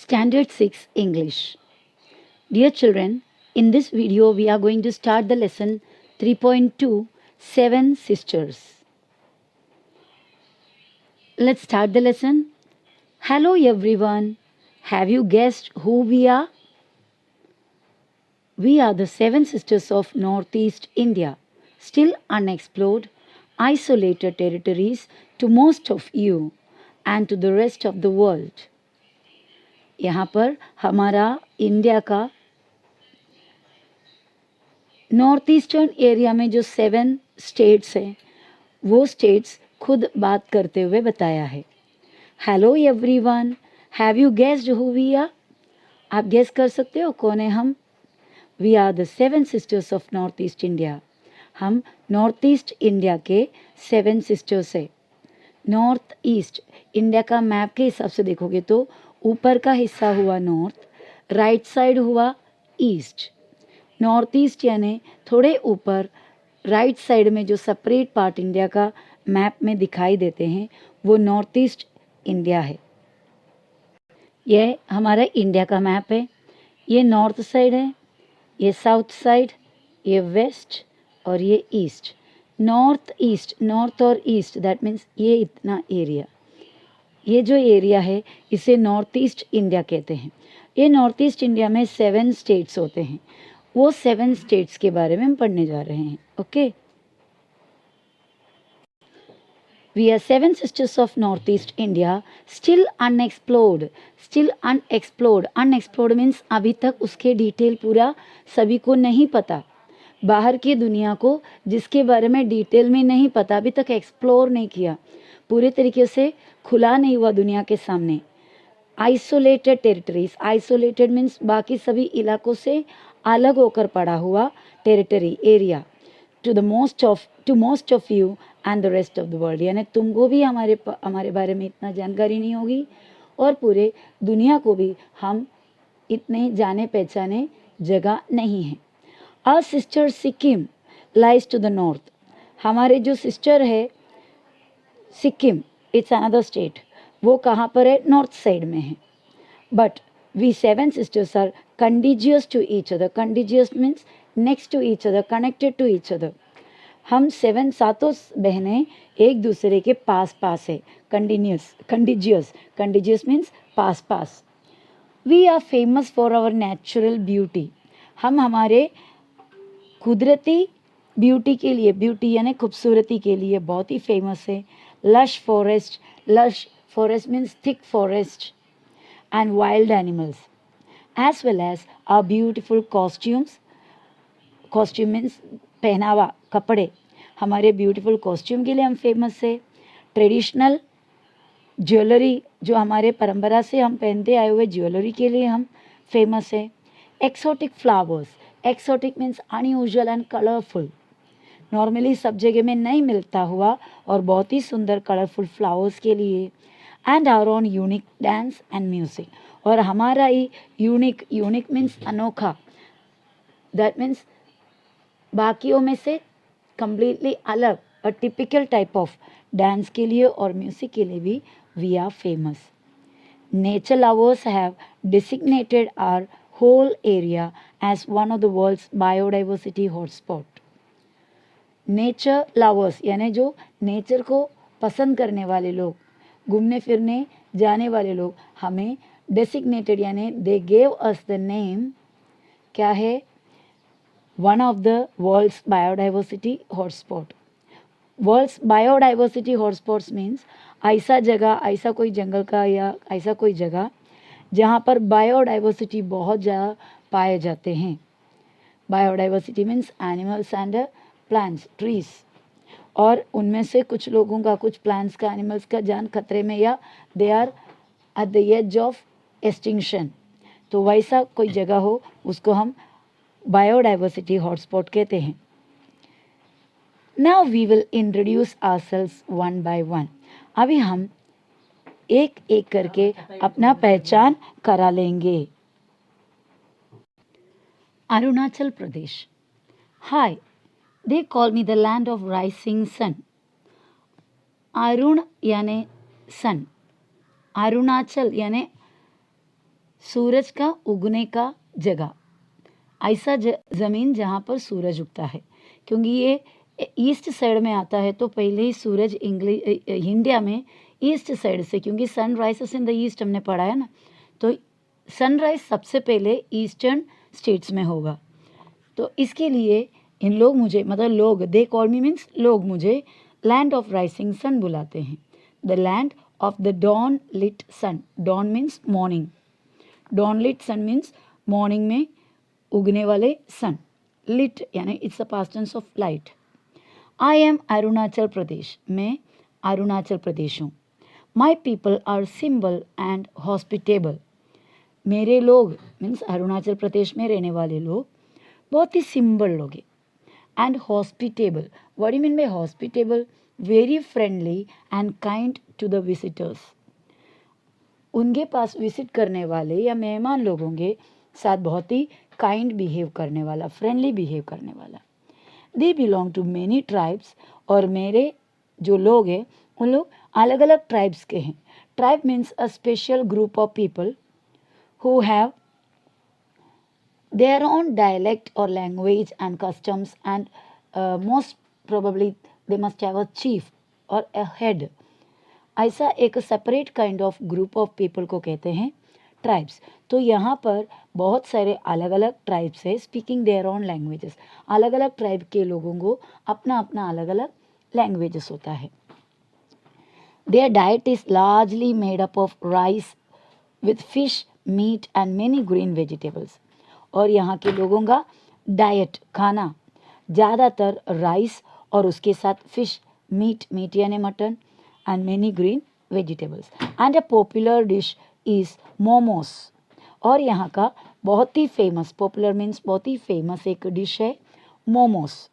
Standard 6 English. Dear children, in this video we are going to start the lesson 3.2 Seven Sisters. Let's start the lesson. Hello everyone. Have you guessed who we are? We are the seven sisters of Northeast India, still unexplored, isolated territories to most of you and to the rest of the world. यहाँ पर हमारा India का north eastern area में जो 7 states हैं वो states खुद बात करते हुए बताया है. Hello everyone, have you guessed who we are? आप गेस कर सकते हो कौन है हम? We are the 7 sisters of north east India. हम नॉर्थ ईस्ट इंडिया के 7 सिस्टर्स है. नॉर्थ ईस्ट इंडिया का मैप के हिसाब से देखोगे तो ऊपर का हिस्सा हुआ नॉर्थ, राइट साइड हुआ ईस्ट. नॉर्थ ईस्ट यानी थोड़े ऊपर राइट साइड में जो सेपरेट पार्ट इंडिया का मैप में दिखाई देते हैं वो नॉर्थ ईस्ट इंडिया है. यह हमारा इंडिया का मैप है. ये नॉर्थ साइड है, ये साउथ साइड, ये वेस्ट और ये ईस्ट. नॉर्थ ईस्ट, नॉर्थ और ईस्ट, दैट मीन्स ये इतना एरिया, ये जो एरिया है इसे नॉर्थ ईस्ट इंडिया कहते हैं. ये नॉर्थ ईस्ट इंडिया में 7 स्टेट्स होते हैं. वो 7 स्टेट्स के बारे में हम पढ़ने जा रहे हैं. Okay, we are 7 sisters of north east India, still unexplored. Still unexplored, unexplored means अभी तक उसके डिटेल पूरा सभी को नहीं पता. बाहर की दुनिया को जिसके बारे में डिटेल में नहीं पता, अभी तक एक्सप्लोर नहीं किया, पूरे तरीके से खुला नहीं हुआ दुनिया के सामने. आइसोलेटेड टेरिटरीज, आइसोलेटेड मीन्स बाकी सभी इलाकों से अलग होकर पड़ा हुआ territory, area. To most of you and the rest of the world, यानी तुमको भी हमारे बारे में इतना जानकारी नहीं होगी और पूरे दुनिया को भी हम इतने जाने पहचाने जगह नहीं हैं. Our sister Sikkim lies to the north. हमारे जो सिस्टर है सिक्किम, इट्स अनदर स्टेट, वो कहाँ पर है? नॉर्थ साइड में है. But we 7 sisters are contiguous to each other. Contiguous means next to each other, connected to each other. हम 7 सातों बहनें एक दूसरे के पास पास है. कंडिजियस मीन्स पास पास. We are famous for our natural beauty. हम हमारे कुदरती ब्यूटी के लिए, ब्यूटी यानी खूबसूरती के लिए बहुत ही फेमस है. Lush forest means thick forest and wild animals, as well as our beautiful costumes. Costume means पहनावा, कपड़े. हमारे ब्यूटीफुल कॉस्ट्यूम के लिए हम फेमस है. ट्रेडिशनल ज्वेलरी, जो हमारे परंपरा से हम पहनते आए हुए ज्वेलरी के लिए हम फेमस है. Exotic flowers, exotic means unusual and colourful, normally सब जगह में नहीं मिलता हुआ और बहुत ही सुंदर कलरफुल फ्लावर्स के लिए. And our own unique dance and music, और हमारा ही यूनिक मीन्स अनोखा, दैट मीन्स बाकियों में से कम्प्लीटली अलग, a typical type of dance के लिए और म्यूजिक के लिए भी we are famous. Nature lovers have designated our whole area as one of the world's biodiversity hotspot. Nature lovers यानी जो नेचर को पसंद करने वाले लोग, घूमने फिरने जाने वाले लोग, हमें डेसिग्नेटेड यानी they gave us the name, क्या है? One of the world's biodiversity hotspot. World's biodiversity hotspots means ऐसा जगह, ऐसा कोई जंगल का या ऐसा कोई जगह जहाँ पर बायोडाइवर्सिटी बहुत ज़्यादा पाए जाते हैं. Biodiversity means animals and plants, trees, और उनमें से कुछ लोगों का, कुछ प्लांट्स का, एनिमल्स का जान खतरे में या they are at the edge of extinction. तो वैसा कोई जगह हो उसको हम बायोडाइवर्सिटी हॉटस्पॉट कहते हैं. Now we will introduce ourselves one by one. अभी हम एक एक करके अपना पहचान करा लेंगे. अरुणाचल प्रदेश. हाय, they call me the land of rising sun. Arun यानी सन, अरुणाचल यानी सूरज का उगने का जगह, ऐसा ज़मीन जहाँ पर सूरज उगता है, क्योंकि ये ईस्ट साइड में आता है तो पहले ही सूरज इंडिया में ईस्ट साइड से, क्योंकि sun rises in the east हमने पढ़ा है ना, तो सनराइज सबसे पहले ईस्टर्न स्टेट्स में होगा। तो इसके लिए इन लोग मुझे, मतलब लोग, दे कॉल मी मीन्स लोग मुझे लैंड ऑफ राइजिंग सन बुलाते हैं, the land of the dawn lit sun. Dawn means morning, dawn lit sun means morning में उगने वाले सन। लिट यानी it's a past tense of light. I am Arunachal Pradesh, मैं अरुणाचल प्रदेश हूँ। My people are simple and hospitable, मेरे लोग means Arunachal Pradesh में रहने वाले लोग बहुत ही सिंपल लोग हैं। And hospitable, what do you mean by hospitable? Very friendly and kind to the visitors, उनके पास विजिट करने वाले या मेहमान लोगों के साथ बहुत ही काइंड बिहेव करने वाला, फ्रेंडली बिहेव करने वाला। They belong to many tribes, और मेरे जो लोग हैं उन लोग अलग अलग ट्राइब्स के हैं। Tribe means a special group of people who have their own dialect or language and customs, and most probably they must have a chief or a head। ऐसा एक separate kind of group of people को कहते हैं tribes. तो यहाँ पर बहुत सारे अलग अलग ट्राइब्स है, स्पीकिंग देयर ओन लैंग्वेजेस। अलग अलग ट्राइब के लोगों को अपना अपना अलग अलग लैंग्वेजेस होता है। Their diet is largely made up of rice with fish, meat and many green vegetables. और यहाँ के लोगों का डाइट, खाना ज़्यादातर राइस और उसके साथ फिश, मीट यानी mutton, and many green vegetables. And a popular dish is momos, और यहाँ का बहुत ही फेमस, पॉपुलर मीन्स बहुत ही फेमस एक डिश है मोमोस।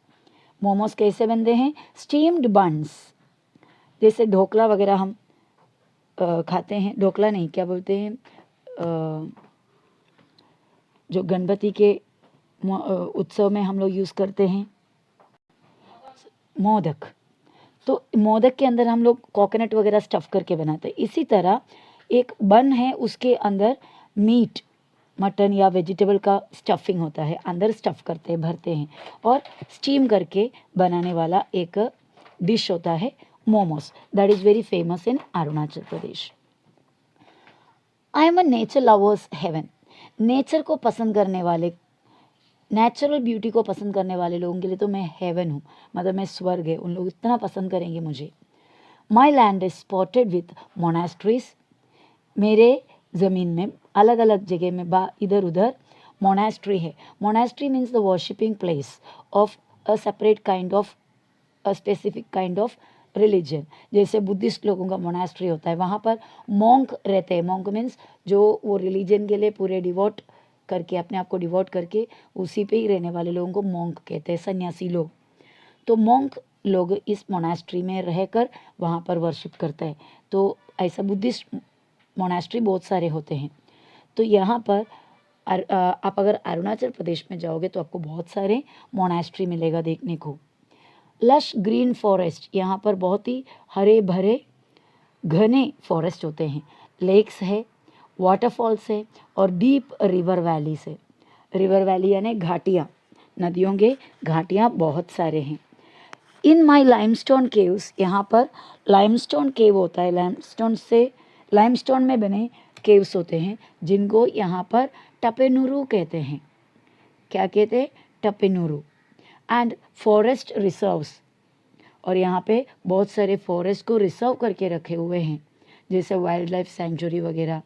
मोमोस कैसे बनते हैं? स्टीम्ड बन्स, जैसे ढोकला वगैरह हम खाते हैं, ढोकला नहीं, क्या बोलते हैं, जो गणपति के उत्सव में हम लोग यूज़ करते हैं, मोदक। तो मोदक के अंदर हम लोग कोकोनट वगैरह स्टफ़ करके बनाते हैं। इसी तरह एक बन है, उसके अंदर मीट, मटन या वेजिटेबल का स्टफिंग होता है, अंदर स्टफ़ करते हैं, भरते हैं, और स्टीम करके बनाने वाला एक डिश होता है momos. That is very famous in Arunachal Pradesh. I am a nature lovers heaven, nature को पसंद करने वाले, नेचुरल ब्यूटी को पसंद करने वाले लोगों के लिए तो मैं हेवन हूँ, मतलब मैं स्वर्ग है, उन लोग इतना पसंद करेंगे मुझे। माई land is spotted with monasteries, मेरे ज़मीन में अलग अलग जगह में इधर उधर मोनास्ट्री है। Monastery means the worshipping place of a separate kind of, a specific kind of religion. जैसे बुद्धिस्ट लोगों का मोनास्ट्री होता है, वहाँ पर मॉन्क रहते हैं। मॉन्क मीन्स जो वो रिलीजन के लिए पूरे डिवोट करके, अपने आप को डिवोट करके उसी पे ही रहने वाले लोगों को मॉन्क कहते हैं, सन्यासी लोग। तो मॉन्क लोग इस मोनास्ट्री में रहकर वहाँ पर वर्शिप करते हैं। तो ऐसा बुद्धिस्ट मोनास्ट्री बहुत सारे होते हैं। तो यहाँ पर आप अगर अरुणाचल प्रदेश में जाओगे तो आपको बहुत सारे मोनास्ट्री मिलेगा देखने को। लश ग्रीन फॉरेस्ट, यहाँ पर बहुत ही हरे भरे घने फॉरेस्ट होते हैं। लेक्स है, वाटरफॉल्स है, और डीप रिवर वैलीज है। रिवर वैली यानी घाटियाँ, नदियों के घाटियाँ बहुत सारे हैं। इन माई लाइमस्टोन केव्स, यहाँ पर लाइमस्टोन केव होता है, लाइमस्टोन में बने केव्स होते हैं, जिनको यहाँ पर टपेनुरू कहते हैं। क्या कहते हैं? टपेनुरू। एंड फॉरेस्ट रिजर्व्स, और यहाँ पे बहुत सारे फॉरेस्ट को रिजर्व करके रखे हुए हैं, जैसे वाइल्ड लाइफ सेंचुरी वगैरह,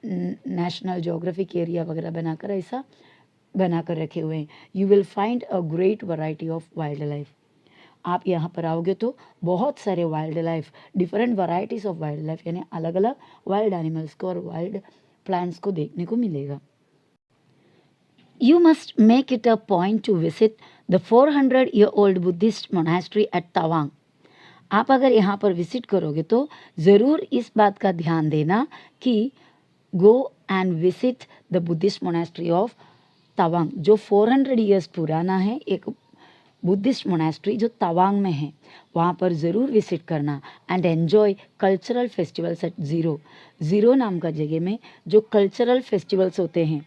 नेशनल जोग्राफिक एरिया वगैरह बनाकर ऐसा बनाकर रखे हुए हैं। You will find a great variety of wild life. आप यहाँ पर आओगे तो बहुत सारे wild life, different varieties of wild life यानी अलग अलग वाइल्ड एनिमल्स को और वाइल्ड प्लांट्स को देखने को मिलेगा। You must make it a point to visit the 400-year-old Buddhist monastery at Tawang। आप अगर यहाँ पर विजिट करोगे तो ज़रूर इस बात का ध्यान देना कि go and visit the Buddhist monastery of Tawang, जो 400 ईयर्स पुराना है, एक बुद्धिस्ट मोनास्ट्री जो तवांग में है, वहाँ पर ज़रूर विजिट करना and enjoy cultural festivals at zero नाम का जगह में जो कल्चरल फेस्टिवल्स होते हैं,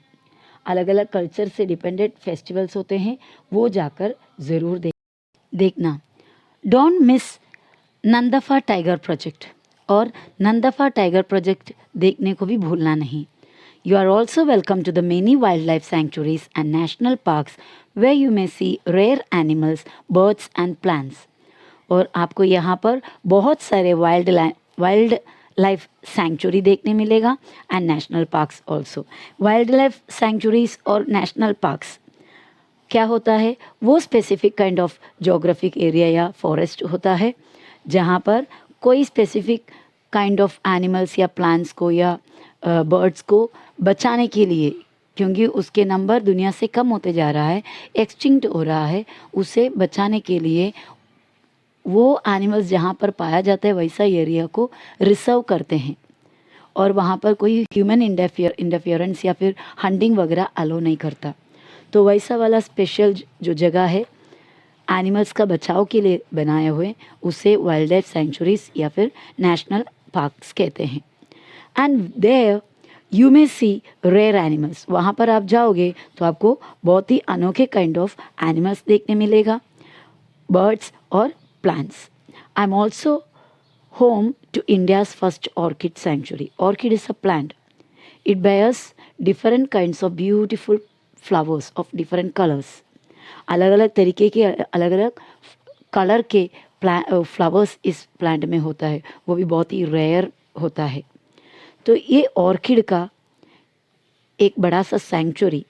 अलग अलग कल्चर से डिपेंडेंट फेस्टिवल्स होते हैं, वो जाकर ज़रूर देखना। डोंट मिस नंदफा टाइगर प्रोजेक्ट, और नंदफा टाइगर प्रोजेक्ट देखने को भी भूलना नहीं। You are also welcome to the many wildlife sanctuaries and national parks where you may see rare animals, birds and plants. और आपको यहाँ पर बहुत सारे वाइल्ड लाइफ सैंक्चुरी देखने मिलेगा and national parks also. Wild life sanctuaries और national parks क्या होता है, वो specific kind of geographic area या फॉरेस्ट होता है जहाँ पर कोई स्पेसिफिक काइंड ऑफ एनिमल्स या प्लांट्स को या बर्ड्स को बचाने के लिए, क्योंकि उसके नंबर दुनिया से कम होते जा रहा है, एक्सटिंक्ट हो रहा है, उसे बचाने के लिए वो एनिमल्स जहाँ पर पाया जाता है वैसा एरिया को रिजर्व करते हैं और वहाँ पर कोई ह्यूमन इंटरफियरेंस या फिर हंटिंग वगैरह अलो नहीं करता। तो वैसा वाला स्पेशल जो जगह है एनिमल्स का बचाव के लिए बनाए हुए, उसे वाइल्ड लाइफ सेंचुरीज या फिर नेशनल पार्क्स कहते हैं। And there you may see rare animals, वहाँ पर आप जाओगे तो आपको बहुत ही अनोखे काइंड ऑफ एनिमल्स देखने मिलेगा, बर्ड्स और plants. I'm also home to India's first orchid sanctuary. Orchid is a plant. It bears different kinds of beautiful flowers of different colors. अलग अलग तरीके के अलग अलग कलर के फ्लावर्स इस प्लांट में होता है, वो भी बहुत ही रेयर होता है। तो ये ऑर्किड का एक बड़ा सा sanctuary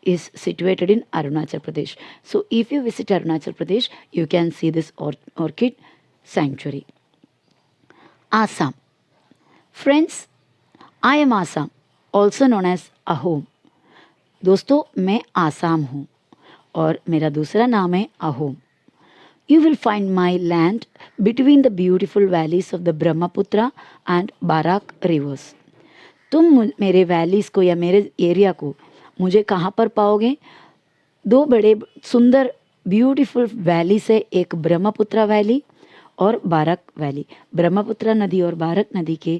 is situated in Arunachal Pradesh. So if you visit Arunachal Pradesh, you can see this orchid sanctuary. Assam. Friends, I am Assam, also known as Ahom. दोस्तों, मैं आसाम हूँ और मेरा दूसरा नाम है Ahom. You will find my land between the beautiful valleys of the Brahmaputra and Barak rivers. तुम मेरे वैलीज़ को या मेरे एरिया को मुझे कहाँ पर पाओगे? दो बड़े सुंदर ब्यूटीफुल वैली से, एक ब्रह्मपुत्र वैली और बारक वैली। ब्रह्मपुत्र नदी और बारक नदी के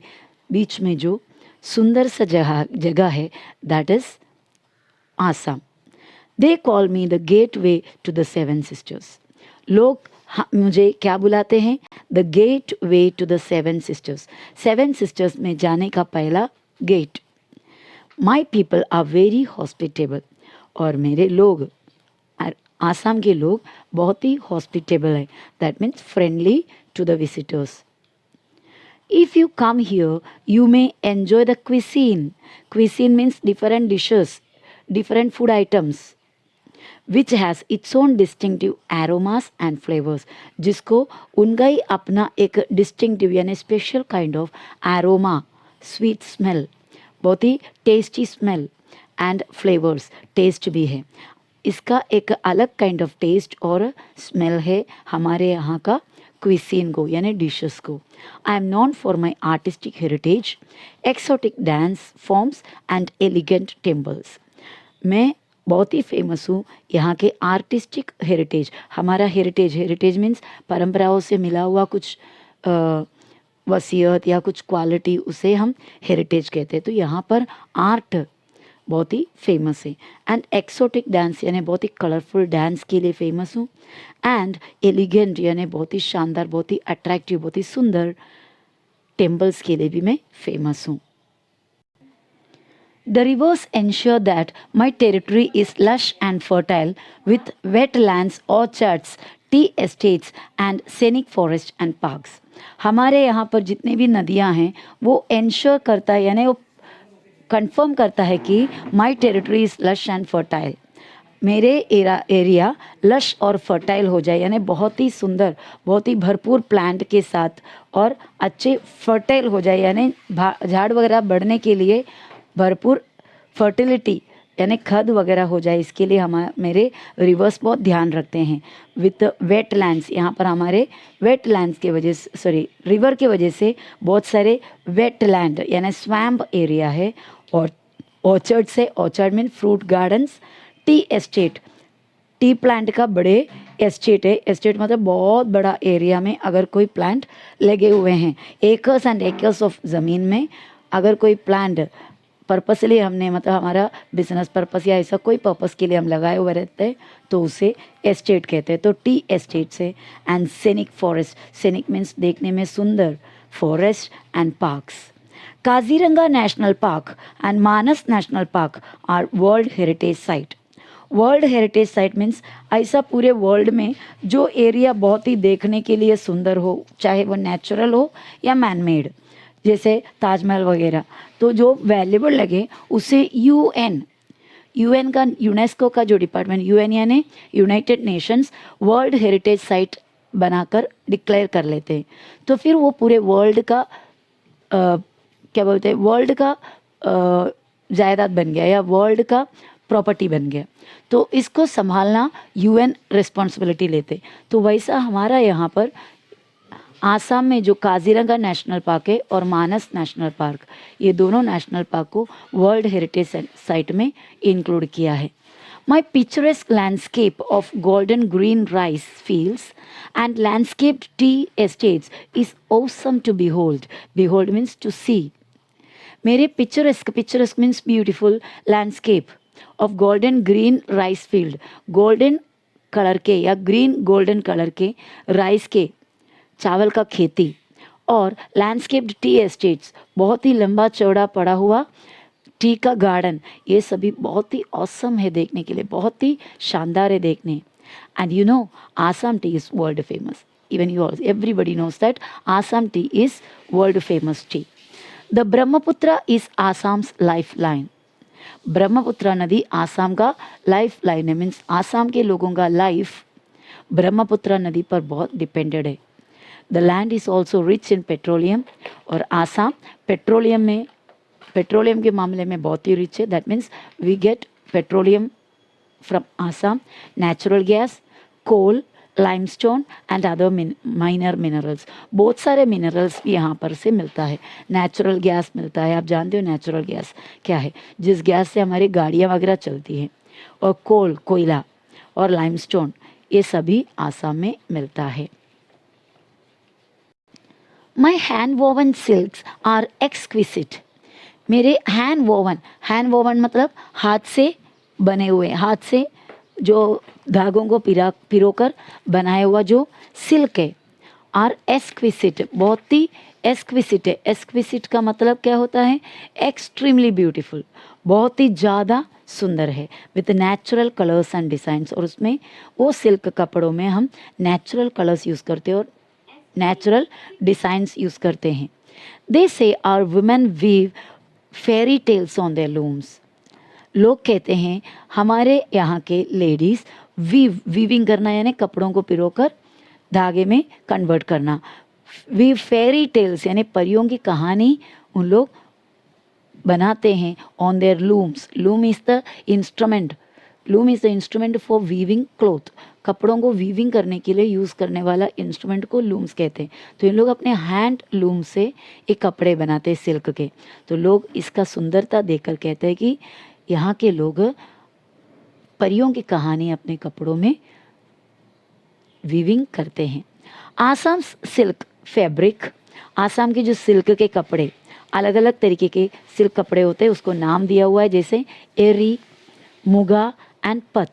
बीच में जो सुंदर सा जगह है, that is Assam. They call me the gateway to the seven sisters. लोग मुझे क्या बुलाते हैं? The gateway to the seven sisters. Seven sisters में जाने का पहला gate. My people are very hospitable, और मेरे लोग, आसाम के लोग बहुत ही हॉस्पिटेबल है, that means friendly to the visitors. If you come here you may enjoy the cuisine. Cuisine means different dishes, different food items which has its own distinctive aromas and flavours, जिसको उनका ही अपना एक distinctive यानी special kind of aroma, sweet smell, बहुत ही tasty smell and flavours, taste भी है। इसका एक अलग काइंड ऑफ टेस्ट और स्मेल है हमारे यहाँ का क्विसीन को यानी डिशेस को। I am known for my artistic heritage, exotic dance forms and elegant temples. मैं बहुत ही फेमस हूँ यहाँ के आर्टिस्टिक हेरिटेज। हमारा हेरिटेज मीन्स परंपराओं से मिला हुआ कुछ वसीयत या कुछ क्वालिटी, उसे हम हेरिटेज कहते हैं। तो यहाँ पर आर्ट बहुत ही फेमस है। एंड एक्सोटिक डांस यानी बहुत ही कलरफुल डांस के लिए फेमस हूँ। एंड एलिगेंट यानी बहुत ही शानदार, बहुत ही अट्रैक्टिव, बहुत ही सुंदर टेम्पल्स के लिए भी मैं फेमस हूँ। The rivers ensure that my territory is lush and fertile with wetlands, orchards, tea estates and scenic forests and parks. हमारे यहाँ पर जितने भी नदियाँ हैं वो इंश्योर करता है यानी वो कंफर्म करता है कि my territory is lush and fertile, मेरे एरिया लश और फर्टाइल हो जाए, यानी बहुत ही सुंदर, बहुत ही भरपूर प्लांट के साथ और अच्छे फर्टाइल हो जाए, यानी झाड़ वगैरह बढ़ने के लिए भरपूर फर्टिलिटी यानी खद वगैरह हो जाए, इसके लिए मेरे रिवर्स बहुत ध्यान रखते हैं। विथ वेटलैंड्स, यहाँ पर हमारे वेटलैंड्स के वजह से, सॉरी रिवर के वजह से बहुत सारे वेटलैंड यानी स्वैम्प एरिया है। और ऑर्चर्ड से, orchard mean fruit gardens, tea estate T plant का बड़े एस्टेट है। एस्टेट मतलब बहुत बड़ा एरिया में अगर कोई प्लांट लगे हुए हैं, एकर्स एंड एकर्स ऑफ ज़मीन में अगर कोई प्लांट पर्पसली हमने मतलब हमारा बिजनेस पर्पस या ऐसा कोई पर्पस के लिए हम लगाए हुए रहते हैं तो उसे एस्टेट कहते हैं। तो टी एस्टेट से and scenic forest, scenic means देखने में सुंदर, forest and parks. Kaziranga national park and Manas national park are world heritage site. World heritage site means ऐसा पूरे वर्ल्ड में जो एरिया बहुत ही देखने के लिए सुंदर हो, चाहे वो नेचुरल हो या मैन मेड, जैसे ताजमहल वगैरह, तो जो वैल्यूबल लगे उसे यूएन का, यूनेस्को का जो डिपार्टमेंट, यूएन यानी United Nations, world heritage site बनाकर डिक्लेयर कर लेते हैं। तो फिर वो पूरे वर्ल्ड का क्या बोलते हैं, वर्ल्ड का जायदाद बन गया या वर्ल्ड का प्रॉपर्टी बन गया। तो इसको संभालना यूएन रिस्पॉन्सिबिलिटी लेते। तो वैसा हमारा यहाँ पर आसाम में जो काजीरंगा नेशनल पार्क है और मानस नेशनल पार्क, ये दोनों नेशनल पार्क को वर्ल्ड हेरिटेज साइट में इंक्लूड किया है। My picturesque landscape of golden green rice fields and landscaped tea estates is awesome to behold. Behold means to see. मेरे picturesque means beautiful landscape of golden green rice field, golden colour के या green golden colour के rice के चावल का खेती, और landscaped T estates, बहुत ही लंबा चौड़ा पड़ा हुआ टी का गार्डन, ये सभी बहुत ही ऑसम है देखने के लिए, बहुत ही शानदार है देखने। And you know Assam tea is world famous, even you also everybody knows that Assam tea is world famous tea. The Brahmaputra is Assam's life line. Brahmaputra नदी आसाम का लाइफ लाइन है, मीन्स आसाम के लोगों का लाइफ ब्रह्मपुत्र नदी पर बहुत डिपेंडेड है। The land is also rich in petroleum, और आसाम पेट्रोलियम के मामले में बहुत ही रिच है। That means we get petroleum from Assam, natural gas, coal, limestone and other minor minerals. बहुत सारे मिनरल्स भी यहाँ पर से मिलता है। नेचुरल गैस मिलता है, आप जानते हो नेचुरल गैस क्या है, जिस गैस से हमारी गाड़ियाँ वगैरह चलती हैं, और कोल, कोयला, और लाइमस्टोन, ये सभी आसाम में मिलता है। My hand woven silks are exquisite. मेरे हैंड वोवन मतलब हाथ से बने हुए, हाथ से जो धागों को पिरोकर बनाया हुआ जो सिल्क है, आर एक्सक्विसिट, बहुत ही एक्सक्विसिट है। एक्सक्विसिट का मतलब क्या होता है, एक्सट्रीमली ब्यूटीफुल, बहुत ही ज़्यादा सुंदर है, with natural colours and designs. और उसमें वो सिल्क कपड़ों में हम नेचुरल कलर्स यूज़ करते हैं और नेचुरल डिज़ाइंस यूज़ करते हैं। They say are women weave fairy tales on their looms. लोग कहते हैं हमारे यहाँ के लेडीज़ वीविंग करना यानी कपड़ों को पिरोकर धागे में कन्वर्ट करना, वीव फेरी टेल्स यानी परियों की कहानी उन लोग बनाते हैं on their looms. Loom is the instrument for weaving cloth. कपड़ों को वीविंग करने के लिए यूज़ करने वाला इंस्ट्रूमेंट को लूम्स कहते हैं। तो इन लोग अपने हैंड लूम से ये कपड़े बनाते हैं सिल्क के। तो लोग इसका सुंदरता देखकर कहते हैं कि यहाँ के लोग परियों की कहानी अपने कपड़ों में वीविंग करते हैं। आसाम सिल्क फैब्रिक, आसाम के जो सिल्क के कपड़े, अलग अलग तरीके के सिल्क कपड़े होते हैं, उसको नाम दिया हुआ है, जैसे Eri, Muga and Pat,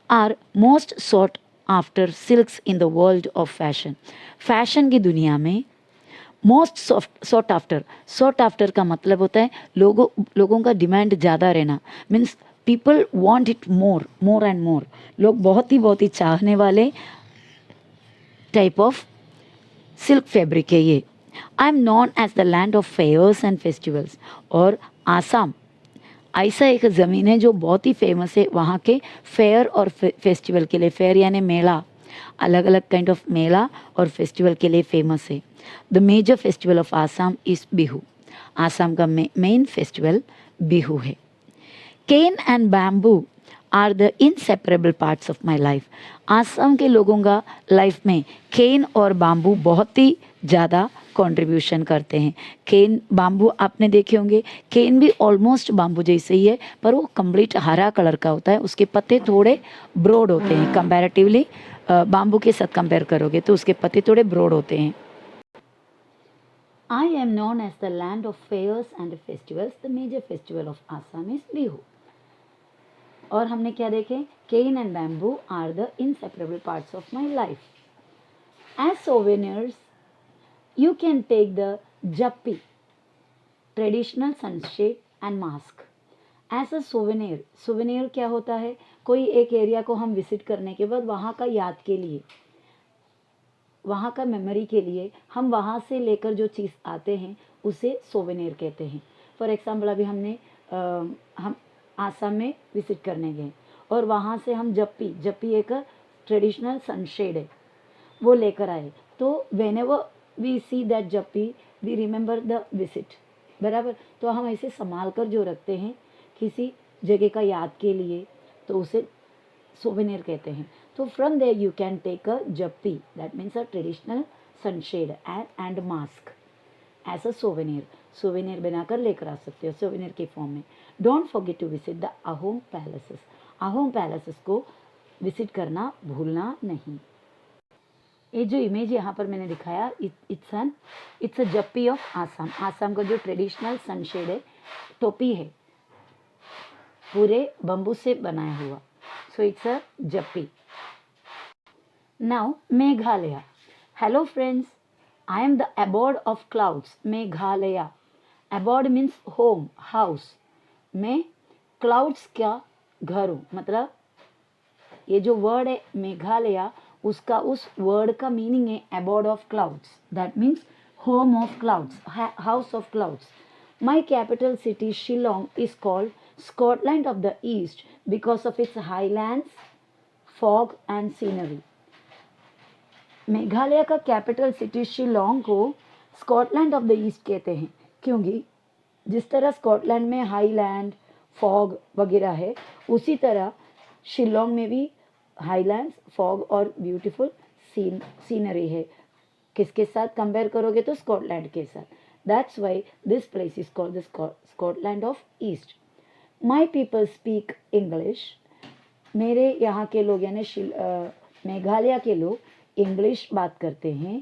are most sought after silks in the world of fashion. Fashion की दुनिया में मोस्ट सॉट आफ्टर का मतलब होता है लोगों का डिमांड ज़्यादा रहना, means people want it more and more. लोग बहुत ही चाहने वाले टाइप ऑफ सिल्क फैब्रिक है ये। I am known as the land of fairs and festivals. और आसाम ऐसा एक ज़मीन है जो बहुत ही फेमस है वहाँ के फेयर और फेस्टिवल के लिए। फेयर यानी मेला, अलग अलग काइंड ऑफ मेला और फेस्टिवल के लिए फेमस है। The major festival of Assam is Bihu. Assam का मेन फेस्टिवल बिहू है। Cane and bamboo are the inseparable parts of my life. Assam के लोगों का लाइफ में केन और बाम्बू बहुत ही ज़्यादा कंट्रीब्यूशन करते हैं। केन बाम्बू आपने देखे होंगे, केन भी ऑलमोस्ट बाम्बू जैसे ही है, पर वो कंप्लीट हरा कलर का होता है, उसके पत्ते थोड़े ब्रॉड होते हैं कंपैरेटिवली। बाम्बू के साथ कंपेयर करोगे तो उसके पत्ते थोड़े ब्रॉड होते हैं। I am known as the land of fairs and festivals. The major festival of Assam is Bihu. और हमने क्या देखे, cane and bamboo are the inseparable parts of my life. As souvenirs, you can take the jappi, traditional sunshade and mask. As a souvenir, souvenir क्या होता है, कोई एक area को हम विजिट करने के बाद वहाँ का याद के लिए, वहाँ का मेमोरी के लिए हम वहाँ से लेकर जो चीज़ आते हैं उसे सोवेनियर कहते हैं। फॉर एग्ज़ाम्पल अभी हम आसाम में विजिट करने गए और वहाँ से हम जप्पी एक ट्रेडिशनल सनशेड है वो लेकर आए, तो whenever we see that japi we remember the visit, बराबर। तो हम ऐसे संभाल कर जो रखते हैं किसी जगह का याद के लिए, तो उसे सोवेनियर कहते हैं। तो from there you can take a japi, that means a traditional sunshade and mask as a souvenir बनाकर लेकर आ सकते हो सोवेनियर के फॉर्म में। Don't forget to visit the Ahom palaces, Ahom palaces को विजिट करना भूलना नहीं। ये जो इमेज यहाँ पर मैंने दिखाया, it's a japi of Assam. Assam का जो ट्रेडिशनल सनशेड है, टोपी है, पूरे बम्बू से बनाया हुआ, so it's a japi. Now Meghalaya. Hello friends, I am the abode of clouds, Meghalaya. abode means home, house. मैं क्लाउड्स का घर हूँ, मतलब ये जो वर्ड है मेघालय, उसका उस वर्ड का मीनिंग है abode of clouds, that means home of clouds, house of clouds. My capital city Shillong is called Scotland of the East because of its highlands, fog and scenery. Meghalaya का capital city Shillong को Scotland of the east कहते हैं, क्योंकि जिस तरह Scotland में highland, fog वगैरह है, उसी तरह शिलोंग में भी हाईलैंड्स, फॉग और ब्यूटीफुल सीनरी है। किसके साथ कंपेयर करोगे तो स्कॉटलैंड के साथ। That's why this place is called the Scotland of east. My people speak English, मेरे यहाँ के लोग यानी मेघालय के लोग इंग्लिश बात करते हैं।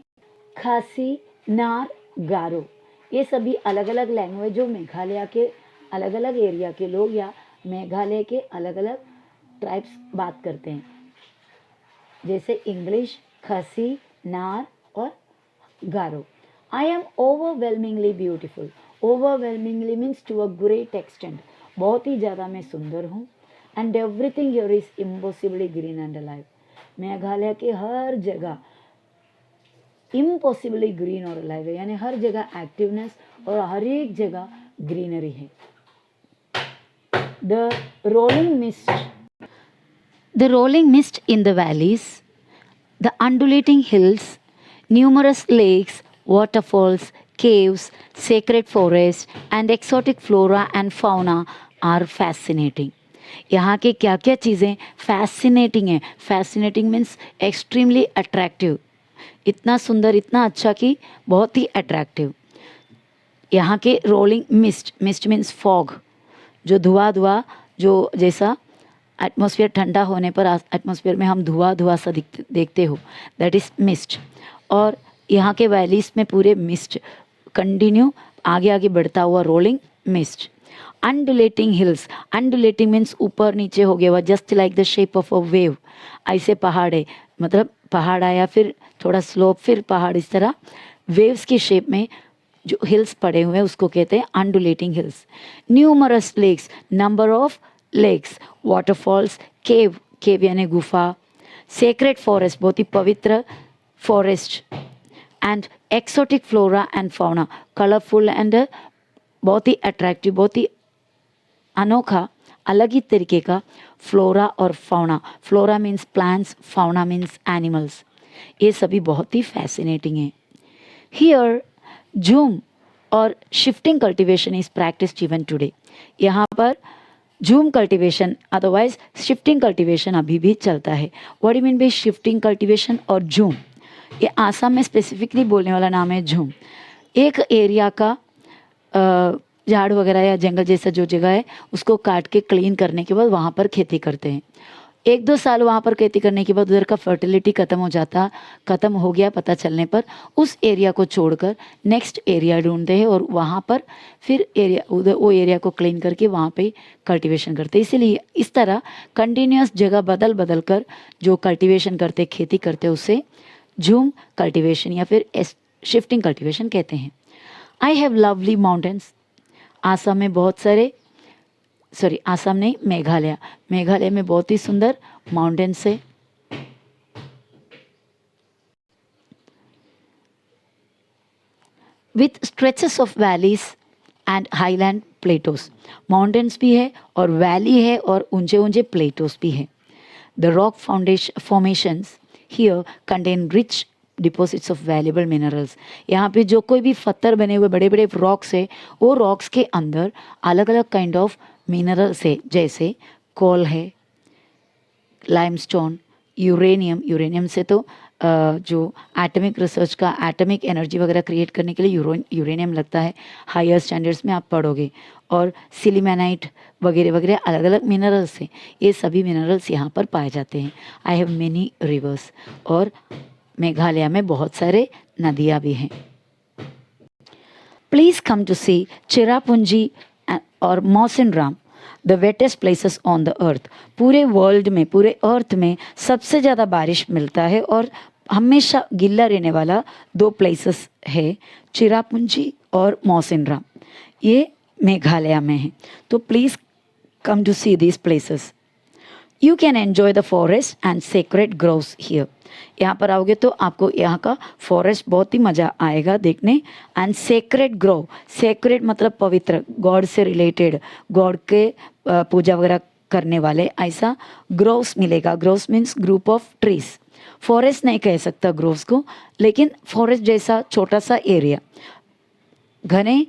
खासी, नार, गारो, ये सभी अलग अलग लैंग्वेज जो मेघालय के अलग अलग एरिया के लोग या मेघालय के अलग अलग ट्राइब्स बात करते हैं, जैसे इंग्लिश, खासी, नार और Garo. I am overwhelmingly beautiful. Overwhelmingly means to a great extent, बहुत ही ज़्यादा मैं सुंदर हूँ। And everything here is impossibly green and alive, Meghalaya के हर जगह इम्पॉसिबली ग्रीन और अलाइव है, यानी हर जगह एक्टिवनेस और हर एक जगह ग्रीनरी है। The rolling mist in the valleys, the undulating hills, numerous lakes, waterfalls, caves, sacred forests, and exotic flora and fauna are fascinating. यहाँ के क्या क्या चीज़ें फैसिनेटिंग है। फैसिनेटिंग मीन्स एक्सट्रीमली अट्रैक्टिव, इतना सुंदर, इतना अच्छा कि बहुत ही अट्रैक्टिव। यहाँ के रोलिंग मिस्ट मीन्स फॉग, जो धुआं जो जैसा एटमॉस्फेयर ठंडा होने पर एटमॉस्फेयर में हम धुआं सा देखते हो, दैट इज़ मिस्ट। और यहाँ के वैलीज में पूरे मिस्ट कंटिन्यू आगे आगे बढ़ता हुआ rolling mist. Undulating hills, undulating means ऊपर नीचे हो गया हुआ, just like the shape of a wave. ऐसे पहाड़ है, मतलब पहाड़ आया फिर थोड़ा स्लोप फिर पहाड़, इस तरह वेव्स की शेप में जो हिल्स पड़े हुए हैं उसको कहते हैं undulating hills. Numerous lakes, number of lakes, waterfalls, cave यानी गुफा, सेक्रेड फॉरेस्ट, बहुत ही पवित्र forest, and exotic flora and fauna, colourful and बहुत ही अट्रैक्टिव, बहुत ही अनोखा, अलग ही तरीके का फ्लोरा और fauna. Flora means plants, fauna means animals, ये सभी बहुत ही फैसिनेटिंग है। हियर जूम और shifting cultivation is practised even today. यहाँ पर zoom cultivation otherwise shifting cultivation अभी भी चलता है। What do mean by shifting cultivation और जूम? ये आसाम में स्पेसिफिकली बोलने वाला नाम है झूम। एक एरिया का झाड़ वगैरह या जंगल जैसा जो जगह है उसको काट के क्लीन करने के बाद वहाँ पर खेती करते हैं। 1-2 साल वहाँ पर खेती करने के बाद उधर का फर्टिलिटी ख़त्म हो गया पता चलने पर उस एरिया को छोड़कर नेक्स्ट एरिया ढूंढते हैं और वहाँ पर फिर एरिया उधर वो एरिया को क्लीन करके वहाँ पे कल्टीवेशन करते हैं। इसीलिए इस तरह कंटिन्यूस जगह बदल बदल कर जो कल्टीवेशन करते खेती करते उसे झूम कल्टीवेशन या फिर शिफ्टिंग कल्टीवेशन कहते हैं। I have lovely mountains. Assam में बहुत सारे आसाम नहीं, मेघालय में बहुत ही सुंदर माउंटेन्स है। With stretches of valleys and highland plateaus. Mountains भी है और वैली है और ऊंचे ऊंचे प्लेटोस भी है। The rock formations here contain rich deposits of valuable minerals. यहाँ पे जो कोई भी पत्थर बने हुए बड़े बड़े रॉक्स है वो रॉक्स के अंदर अलग अलग काइंड ऑफ मिनरल्स है, जैसे कोल है, लाइमस्टोन, यूरेनियम से तो जो एटॉमिक रिसर्च का एटॉमिक एनर्जी वगैरह क्रिएट करने के लिए यूरेनियम लगता है, हायर स्टैंडर्ड्स में आप पढ़ोगे। और सिलिमेनाइट वगैरह वगैरह अलग अलग मिनरल्स हैं। ये सभी मिनरल्स यहाँ पर पाए जाते हैं। I have many reverse. और मेघालय में बहुत सारे नदियाँ भी हैं। प्लीज़ कम टू सी चिरापुंजी और Mawsynram, the wettest places on the earth. पूरे वर्ल्ड में, पूरे अर्थ में सबसे ज़्यादा बारिश मिलता है और हमेशा गिल्ला रहने वाला 2 प्लेसेस है, चिरापुंजी और मौसिनराम। ये मेघालय में है। तो please come to see these places. You can enjoy the forest and sacred groves here. यहाँ पर आओगे तो आपको यहाँ का फॉरेस्ट बहुत ही मज़ा आएगा देखने। एंड सेक्रेड ग्रोव, सेक्रेड मतलब पवित्र, गॉड से रिलेटेड, गॉड के पूजा वगैरह करने वाले, ऐसा ग्रोव्स मिलेगा। Groves means group of trees. Forest नहीं कह सकता ग्रोव्स को, लेकिन फॉरेस्ट जैसा छोटा सा एरिया, घने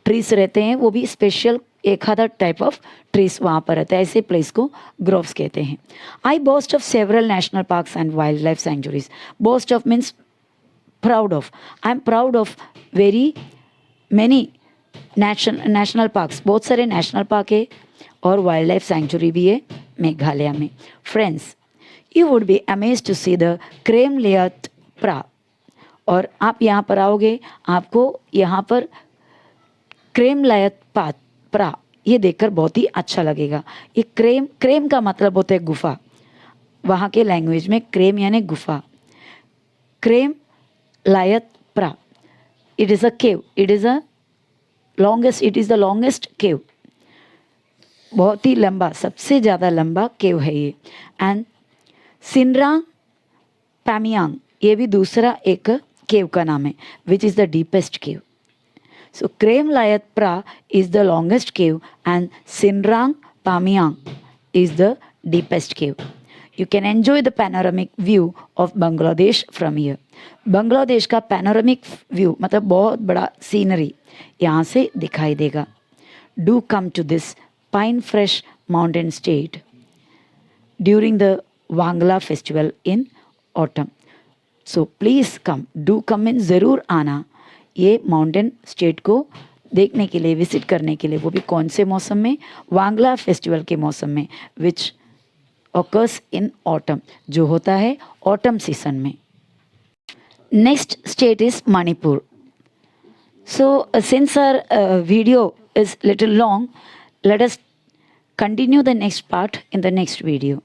ट्रीज रहते हैं, वो भी स्पेशल एक आधा टाइप ऑफ ट्रीज वहाँ पर रहता है, ऐसे प्लेस को ग्रोव्स कहते हैं। I boast of several national parks and wildlife sanctuaries. Boast of means proud of. I am proud of very many national parks, बहुत सारे नेशनल पार्क है और वाइल्ड लाइफ सेंचुरी भी है मेघालय में। Friends, you would be amazed to see the Krem Liat Prah. और आप यहाँ पर आओगे, आपको यहाँ पर क्रेम लायत प्रा ये देखकर बहुत ही अच्छा लगेगा। ये क्रेम का मतलब होता है गुफा। वहाँ के लैंग्वेज में क्रेम यानी गुफा। Krem Liat Prah, it is a cave, it is the longest cave. बहुत ही लंबा, सबसे ज़्यादा लंबा केव है ये। एंड सिनरांग पैमियांग, ये भी दूसरा एक केव का नाम है, which is the deepest cave. So Krem Layat Pra is the longest cave and Sinrang Pamiang is the deepest cave. You can enjoy the panoramic view of Bangladesh from here. Bangladesh का panoramic view मतलब बहुत बड़ा scenery यहाँ से दिखाई देगा। Do come to this pine fresh mountain state during the Wangla festival in autumn. So please come, do come in, ज़रूर आना ये माउंटेन स्टेट को देखने के लिए, विजिट करने के लिए, वो भी कौन से मौसम में, वांगला फेस्टिवल के मौसम में, विच ऑकर्स इन ऑटम, जो होता है ऑटम सीजन में। Next state is Manipur. So since our video is little long, let us continue the next part in the next video.